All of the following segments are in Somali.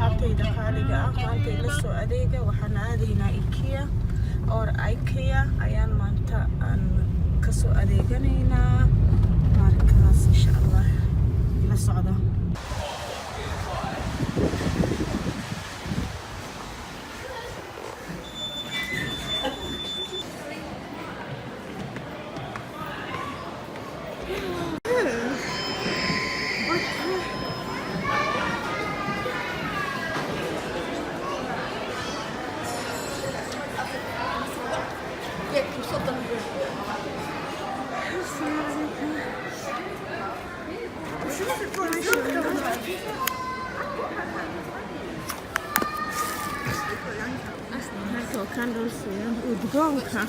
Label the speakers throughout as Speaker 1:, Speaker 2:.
Speaker 1: asxaabtayda qaaliga ah maanta ila soo adeega waxaan aadaynaa IKEA or IKEA ayaan maanta aan ka soo adeeganaynaa markaas insha Allah ila socda candles udgoonka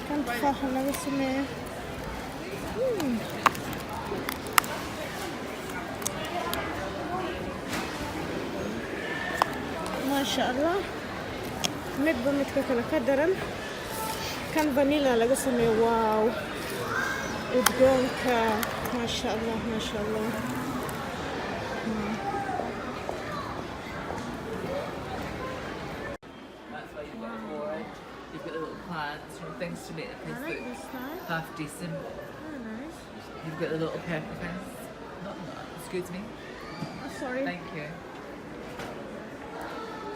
Speaker 1: kan tufaaxa laga sameeyo maasha Allah midba midka kale ka daran kan vanilla laga sameeyo wow udgoonka maasha Allah maasha Allah
Speaker 2: You've got the little plants and things to make the place look half decent.
Speaker 1: Oh, nice.
Speaker 2: You've got the little pepper things. Not that. Excuse me.
Speaker 1: Oh, sorry.
Speaker 2: Thank you.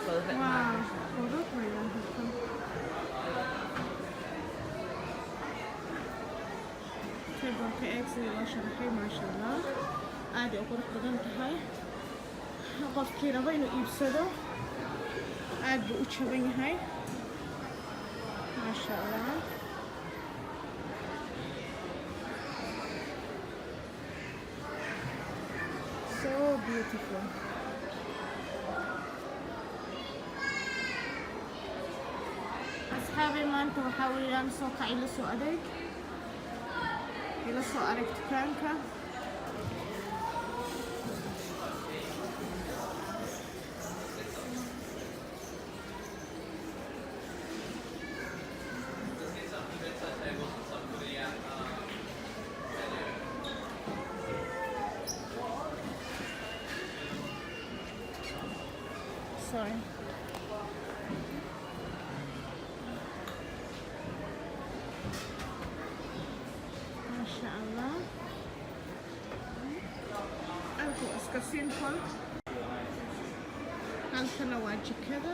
Speaker 2: Well, a bit
Speaker 1: Wow.
Speaker 2: more.
Speaker 1: Oh, look where you are. Tableka eggsii loo sharaxay maasha Allah aad ay u qurux badan tahay qofkii raba inuu iibsado aad buu u jaban yahay maasha Allah so beautiful asxaabi maanta waxaa weeyaan soo kacay la soo adeeg ila soo arag dukaanka sorry simple halkana waa jikada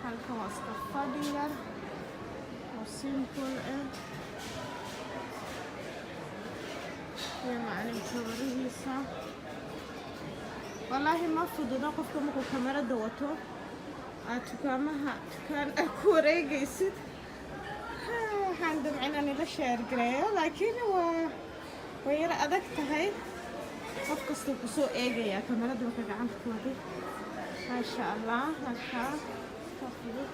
Speaker 1: halka waa iska fadhi yar oo simple ah iyo macalinka warihiisa والله ما فضودا قفكم مكو كاميرا دوتو تكامها كان اكو ريجيسد حندم عيناني لشير قرية لكن ويرى أدكت هاي قفكستو كسو ايجيا كاميرا دوكا قاعد كودي ما شاء الله هكا تفضل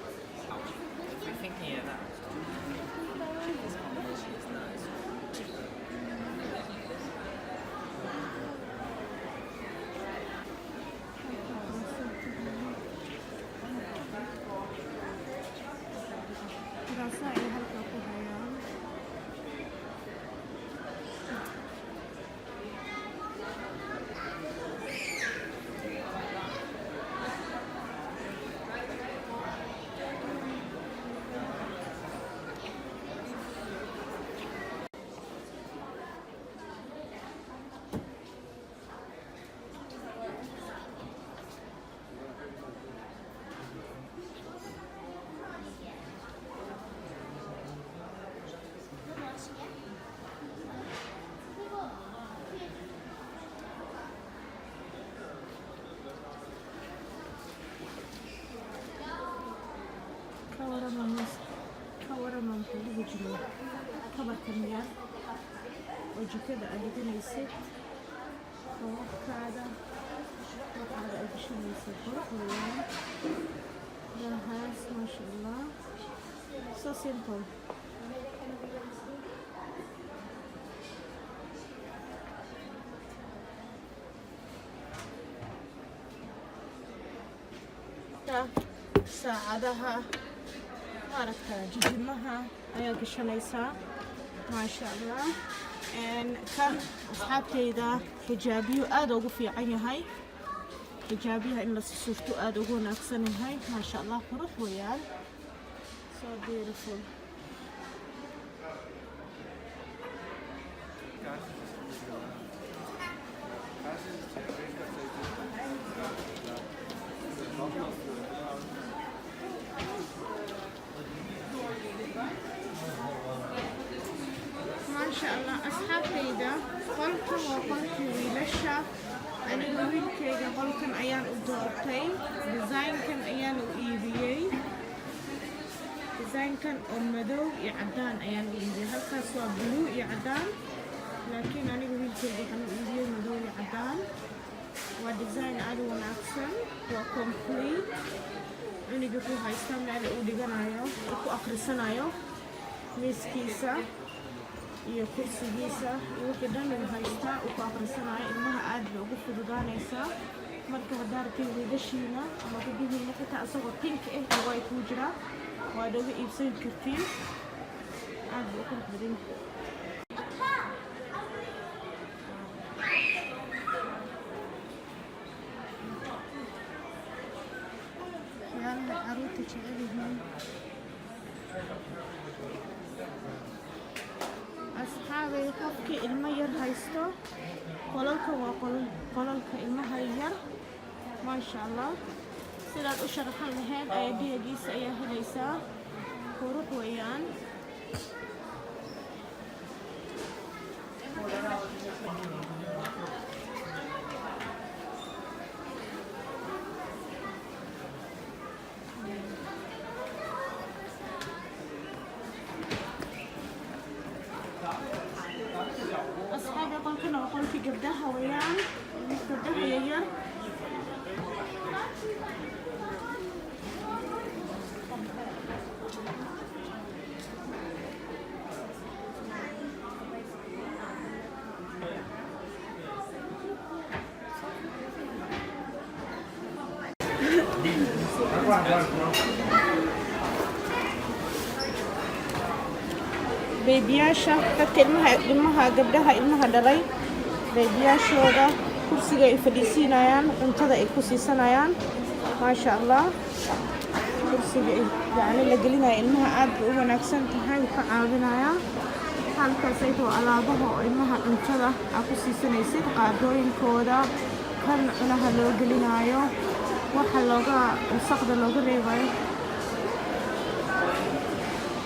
Speaker 1: كورما محلوه جنوب خبر كميان وجكدا أدينا يسيت وقعدا وقعدا أديشنا يسيت وقعدا Yes, mashallah. So simple. saacadaha maaragta jijimaha ayaa gashanaysaa maasha allah kan asxaabteyda xijaabiyo aad ugu fiican yahay xijaabiyaha in la surto aad ugu wanaagsan yahay maasha allah qurux weeyaan so beautiful ما شاء الله أصحابتيدا قلتم وقلتم ويلشا أنا قلت كيدا قلتم أيان أدورتين ديزاين كان أيان وإيبيي ديزاين كان أمدو يعدان أيان وإيبيي هلقا سوا بلو يعدان لكن أنا قلت كيدا كان إيبيي مدو يعدان وديزاين أدو ونأكسن وكمبليت أنا قلت هايستان لأن أوديغانايو وكو أقرسانايو ميسكيسا iyo kursigiisa iyo wixii dhan uu haystaa uu ku akhrisanayo ilmaha aad bay ugu fududaanaysaa marka haddaad rabtid wiilashiina ama gabdhihiina xitaa isagoo pink ah way kuu jiraa waad uga iibsan kartiin aad buu u qurux badan waxyaalaha caruurta jecel yihiin أصحابي قفكي المير هايستو قللك وقللك المهير ما شاء الله سيدات أشرح لهين أيديها جيس أيها ليسا وروح ويان أصحابي قلتنا وقلت قبدها ويان قبدها يير beebiyaasha dadka ilmaha gabdhaha ilmaha dhalay beebiyaashooda kursiga ay fadhiisinayaan cuntada ay ku siisanayaan maasha allah kursiga yani la gelinaya ilmaha aad bay u wanaagsan tahay uu ka caawinayaa halkaas aytoo alaabaha oo ilmaha cuntada aa ku siisanaysid qaadooyinkooda kan cunaha loo gelinayo waxa looga wasaqda looga reebayo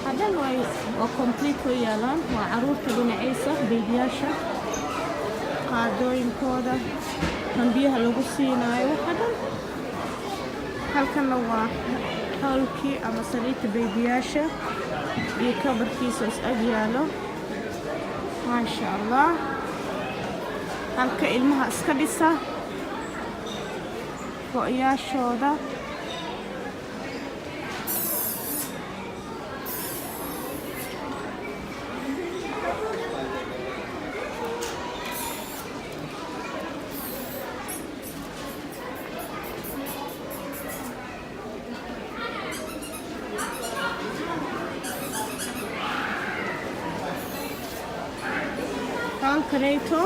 Speaker 1: هذا وايس وكمبليت ويالان وعروضة بنعيسة بيبياشة قادوين كودا من بيها لغسينا وحدا هل كان لوا هالكي أما سليت بيبياشة يكبر كيسوس أجياله ما شاء الله هل كإلمها اسكبسة وإياشو ده كريتو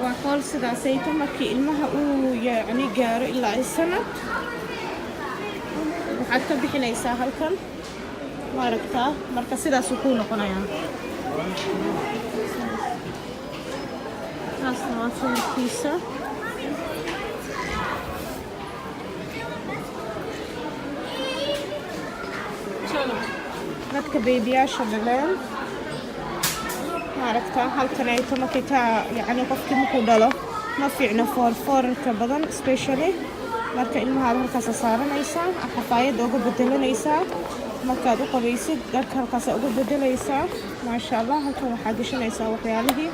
Speaker 1: وقال سداسيتو مركي ilmaha uu yani gaaro ilaa isana waxaad ka bixinaysaa halkan maaragtaa marka sidaas uu ku noqonayaa taasna waa sawirkiisa dadka beebiyaasha dhaleen maaragtaa halkan ay tomakitaa yani qofkii markuu dhalo ma fiicno foorfoorka badan especially marka ilmaha halkaas saaranaysaa xafaayada uga bedelanaysaa markaad u qabaysid dharka halkaas uga bedelaysaa maasha allah halkan waxaa gashanaysaa waxyaalihii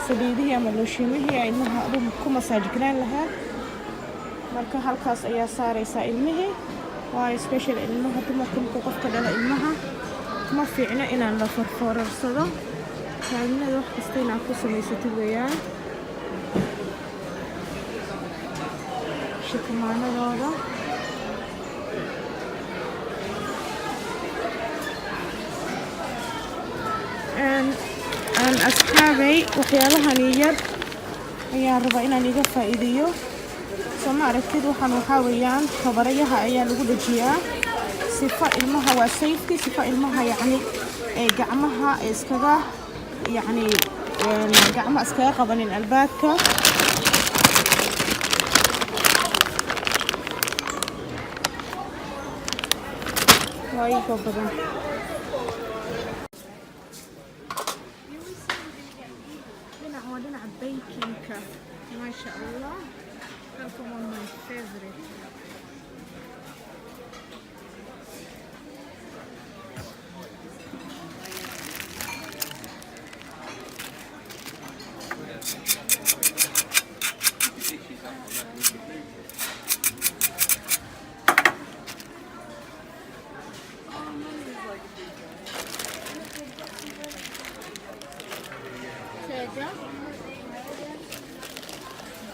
Speaker 1: saliidihii ama looshiimihii ilmaha ku masaaj garan lahaa marka halkaas ayaa saaraysaa ilmihii واي سبيشال ilmaha dumarka markuu qofka dhala ilmaha ma fiicna inaan la farfoorarsado kaalinada wax kasta inaad ku samaysatid weeyaan shikumaanadooda aan asxaabay waxyaalahan yar ayaan rabaa inaan iga faa'iideeyo soo ma aragtid waxaa weeyaan kabarayaha ayaa lagu dhajiyaa sifa ilmaha waa safety sifa ilmaha yacni gacmaha iskaga yacni gacmaha iskaga qabanin albaabka waa iga badan dhinaca bakinka maasha allah halkan waa my favorite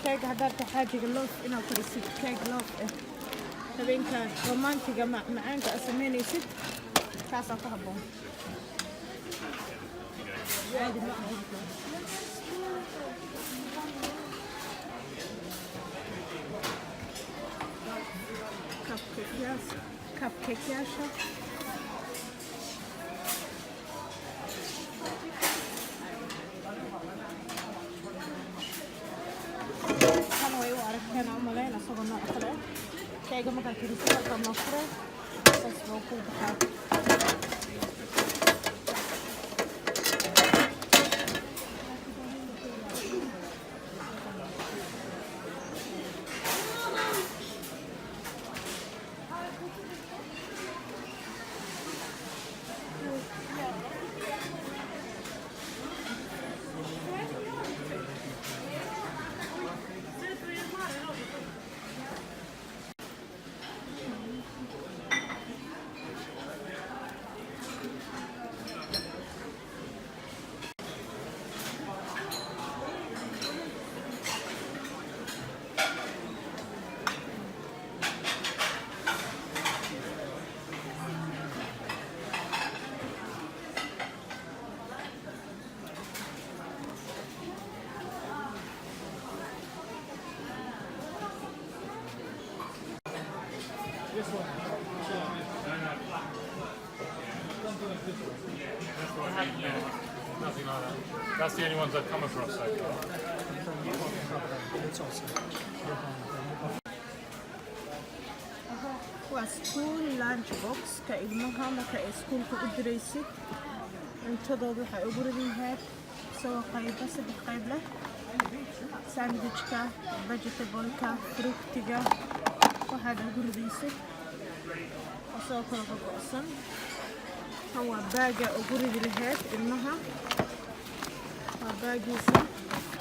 Speaker 1: كيك هدرت حاجة لوف إنا كريسيت كيك لوف تبين كان رومانتيكا معانك أسميني ست كاسة طهبون عادي ما كب كيك ياشا كان عملين أصلا نأخذه كي جمع كريسة كم نفرة بس موجود بحال
Speaker 3: Nothing like that. That's the only ones I've come across so far.
Speaker 1: waa school lunch box ka ilmaha marka ay iskuulka u diraysid cuntadooda waxay ugu ridayahay soo qayba saddex qayb leh sandwichka vegetable-ka fruitiga waxaad ugu ridaysid soo kala go'san kan waa baaga ugu ridi lahayd ilmaha waa baagiisa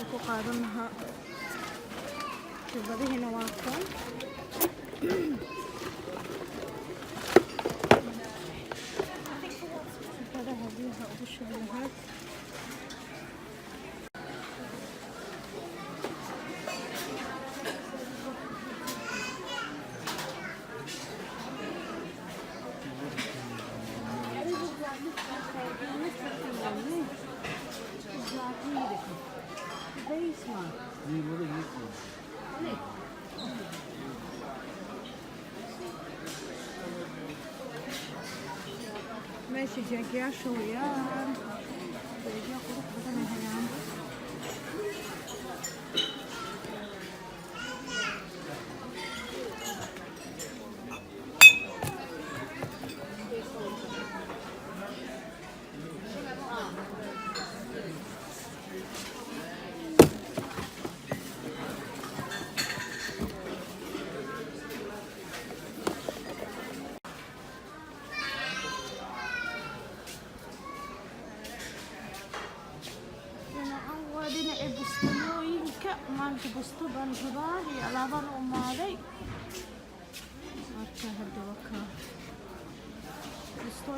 Speaker 1: ku qaadan lahaa jubadihiina waa kan biyaha ugu shubi lahayd ماشي جاكيا شويان جاكيا قروح بدنا هيان maanta busto baan rabaa iyo alaabaan u maaday marka hadda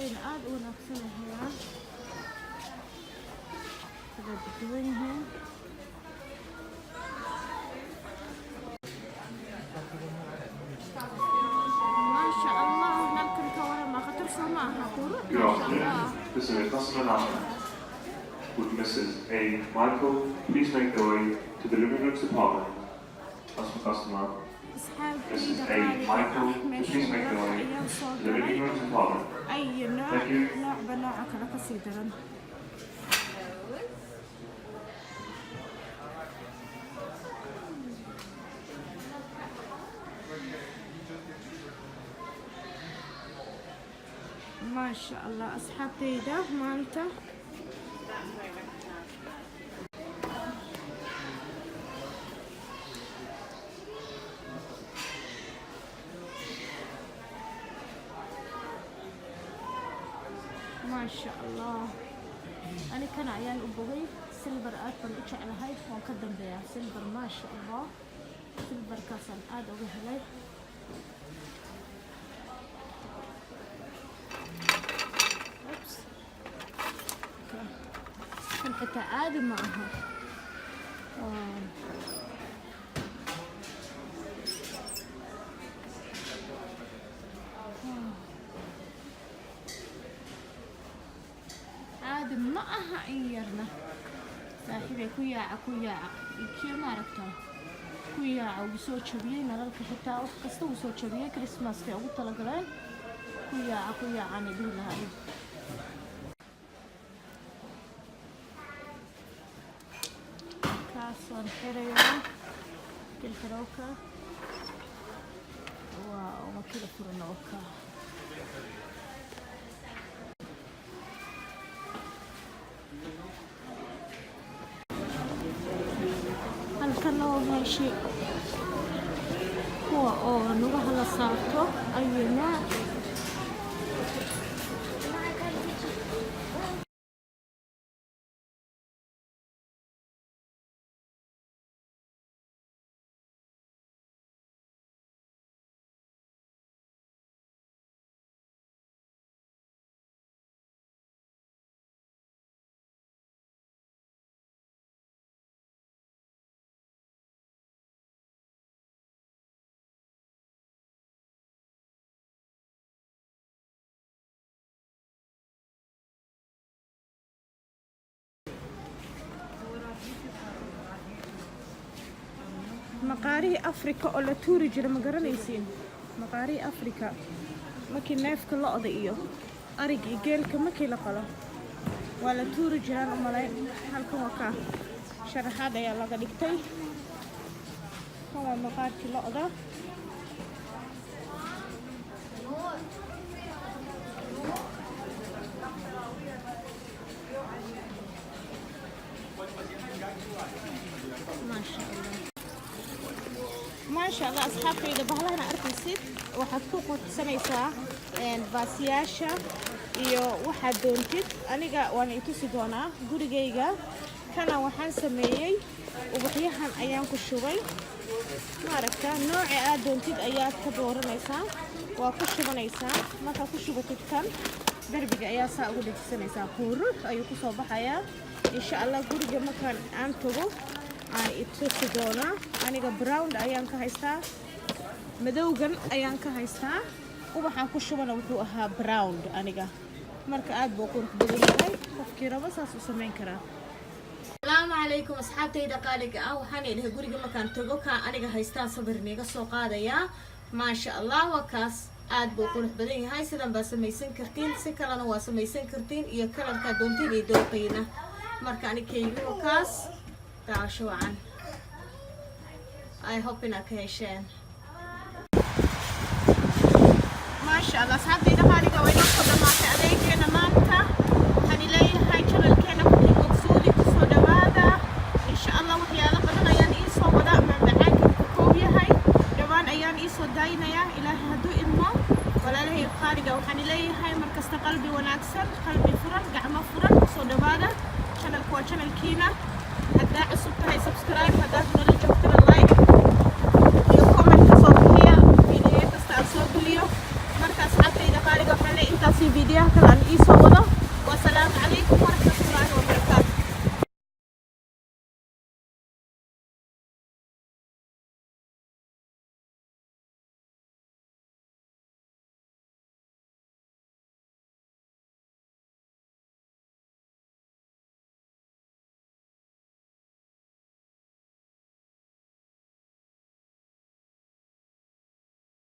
Speaker 1: wayna aad u wanaagsanahayaan kala duwan yihiin maasha allah halkan ka waran ma khatar soo ma aha qurux maasha allah.
Speaker 4: This is a customer number with Mrs. A. Michael. Please make your way to the living room department. Customer. Mrs. A. Michael. Please make your way to the living room department.
Speaker 1: أي نوع
Speaker 4: Thank you.
Speaker 1: نوع بنوع كلا كسيدرن. ما شاء الله أصحابي ده مالته ما شاء الله. أنا كان عيال أبوي سيلفر أكبر إيش على هاي وقدم بيا سيلفر ما شاء الله سيلفر كاسن آد أبوي هلاي أوبس كان حتى عادي معها عادي معها عيرنا صاحبي كوياعة إيكيا ما عرفتها كوياعة وسو شبيه نغلق حتى وقصته وسو شبيه كريسماس في أول طلقلين كوياعة ندور لها إيه كاسون حريون كل حروكة واو كده فرنوكا halkan waa meeshii kuwa oo lugaha la saarto ayna maqaarihii Afrika oo la tuuri jiray ma garanaysiin maqaarihii Afrika markii neefka lo'da iyo ariga iyo geelka markii la qalo waa la tuuri jiraan u malayn halkan waa ka sharaxaad ayaa laga dhigtay kan waa maqaarkii lo'da ما شاء الله أصحابي إذا بهلا أنا أركيسيد وحتكون سميسا باسياشا iyo waxa doontid aniga waan i tusi doonaa gurigayga kana waxaan sameeyay ubaxyahan ayaan ku shubay maaragta nooca aad doontid ayaad ka dooranaysaa waa ku shubanaysaa marka ku shubatid kan darbiga ayaa saa ugu dhigsanaysaa qurux ayuu ku soo baxayaa insha Allah guriga markaan aan tago aan i tusi doonaa aniga brown ayaan ka haystaa madowgan ayaan ka haystaa ubaxan ku shubana wuxuu ahaa brown aniga marka aad buu qurux badan yahay qofkii rabo saas u sameyn karaa السلام عليكم أصحابتي دقائق وحني إلى جوري مكان تجوكا أنا هايستان صبر نيجا سوقادا يا ما شاء الله وكاس عاد بقول بدين هاي سلام بس ميسن كرتين سكرنا واس ميسن كرتين يكرر كدونتي لدوقينا مركاني كيلو وكاس تعشوا عن I hope إنك هيشان ما شاء الله أصحابتي دقائق وين أخذ ما تعليك أنا مالتا هني لي هاي شغل كنا كل مقصودي كسودة هذا إن شاء الله وحياة بدنا يعني إيصو ولا من بعاك كوبيا هاي جوان أيام إيصو داينا يا إلهي هدو إلمو ولا له خارجة وحني لي هاي مركز قلبي وناكسر قلبي فرن قعمة فرن كسودة هذا channel كوا channel كينا هدا عصبت هاي سبسكرايب هدا